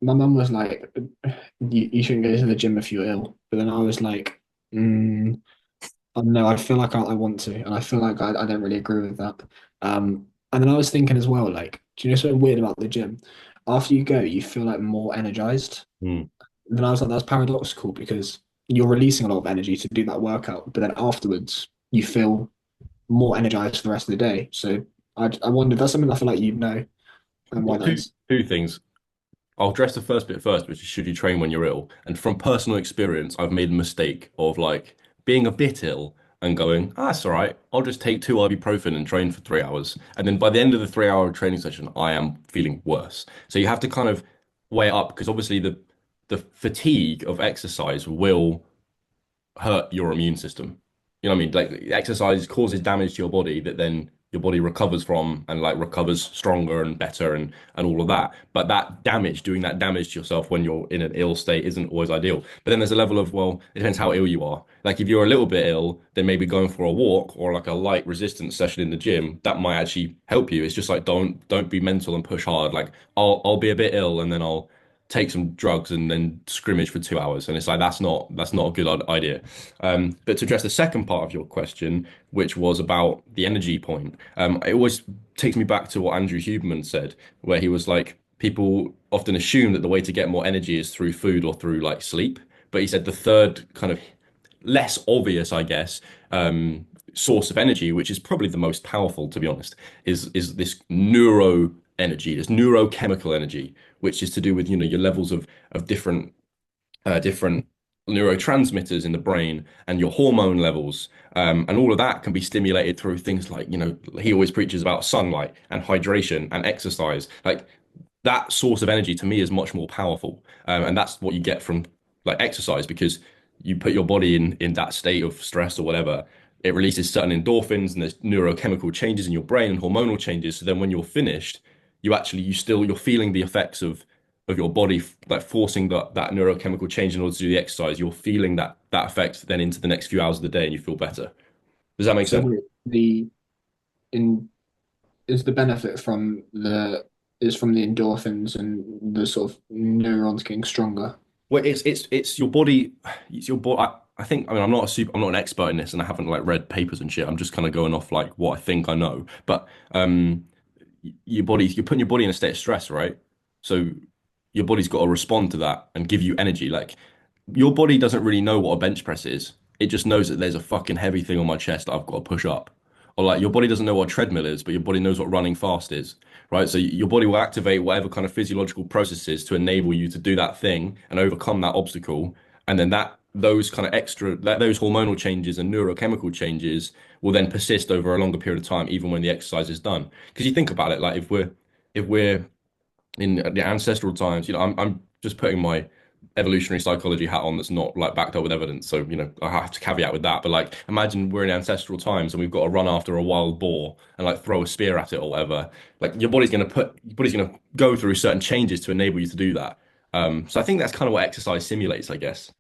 my mum was like, you shouldn't go to the gym if you're ill. But then I was like, I don't know, I feel like I want to, and I feel like I don't really agree with that. And then I was thinking as well, like, do you know something weird about the gym? After you go, you feel like more energized. Mm. And then I was like, that's paradoxical because you're releasing a lot of energy to do that workout, but then afterwards you feel more energized for the rest of the day. So I wonder if that's something I feel like you'd know and why Well, that two is. two things. I'll address the first bit first, which is should you train when you're ill? And from personal experience, I've made the mistake of like being a bit ill and going, ah, that's all right. I'll just take two ibuprofen and train for 3 hours. And then by the end of the 3 hour training session, I am feeling worse. So you have to kind of weigh it up because obviously the fatigue of exercise will hurt your immune system. You know what I mean? Like exercise causes damage to your body that then your body recovers from and like recovers stronger and better and all of that. But that damage, doing that damage to yourself when you're in an ill state isn't always ideal. But then there's a level of, well, it depends how ill you are. Like if you're a little bit ill, then maybe going for a walk or like a light resistance session in the gym, that might actually help you. It's just like don't be mental and push hard. Like I'll be a bit ill and then I'll take some drugs and then scrimmage for 2 hours. And it's like that's not a good idea. But to address the second part of your question, which was about the energy point, it always takes me back to what Andrew Huberman said, where he was like, people often assume that the way to get more energy is through food or through like sleep. But he said the third kind of less obvious, I guess, source of energy, which is probably the most powerful, to be honest, is this neuro energy, this neurochemical energy, which is to do with your levels of different neurotransmitters in the brain and your hormone levels. And all of that can be stimulated through things like, he always preaches about sunlight and hydration and exercise. Like that source of energy to me is much more powerful. And that's what you get from like exercise because you put your body in that state of stress or whatever. It releases certain endorphins and there's neurochemical changes in your brain and hormonal changes. So then when you're finished, you're feeling the effects of your body like forcing that neurochemical change in order to do the exercise. You're feeling that effect then into the next few hours of the day and you feel better. Does that make So sense? wait, the in is the benefit from the is from the endorphins and the sort of neurons getting stronger. Well, it's your body. It's your body. I think. I mean, I'm not an expert in this, and I haven't like read papers and shit. I'm just kind of going off like what I think I know. But you're putting your body in a state of stress, right? So your body's got to respond to that and give you energy. Like your body doesn't really know what a bench press is. It just knows that there's a fucking heavy thing on my chest that I've got to push up. Or like your body doesn't know what a treadmill is, but your body knows what running fast is, right? So your body will activate whatever kind of physiological processes to enable you to do that thing and overcome that obstacle. And then those kind of those hormonal changes and neurochemical changes will then persist over a longer period of time, even when the exercise is done. Because you think about it, like if we're in the ancestral times, I'm just putting my evolutionary psychology hat on that's not like backed up with evidence. So, I have to caveat with that. But like, imagine we're in ancestral times and we've got to run after a wild boar and like throw a spear at it or whatever. Like your body's gonna go through certain changes to enable you to do that. So I think that's kind of what exercise simulates, I guess.